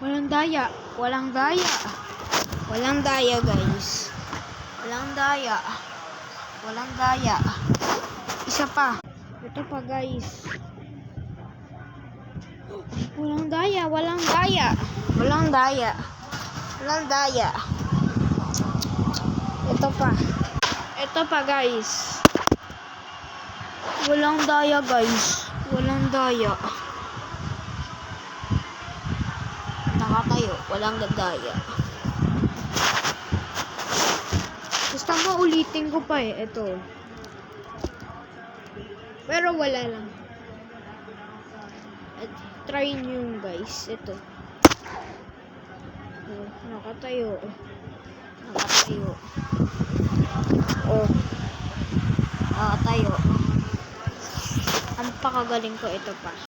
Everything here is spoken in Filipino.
Walang daya. Walang daya. Walang daya, guys. Walang daya. Walang daya. Isa pa. Ito pa, guys. Walang daya. Walang daya. Walang daya. Walang daya. Ito pa. Ito pa, guys. Walang daya, guys. Walang daya. Nakatayo. Walang daya. Basta maulitin ko pa eh. Ito. Pero wala lang. Try nyo yung guys. Ito. Oh, nakatayo. Nakatayo. Oh. Nakatayo. Ang pakagaling ko ito pa.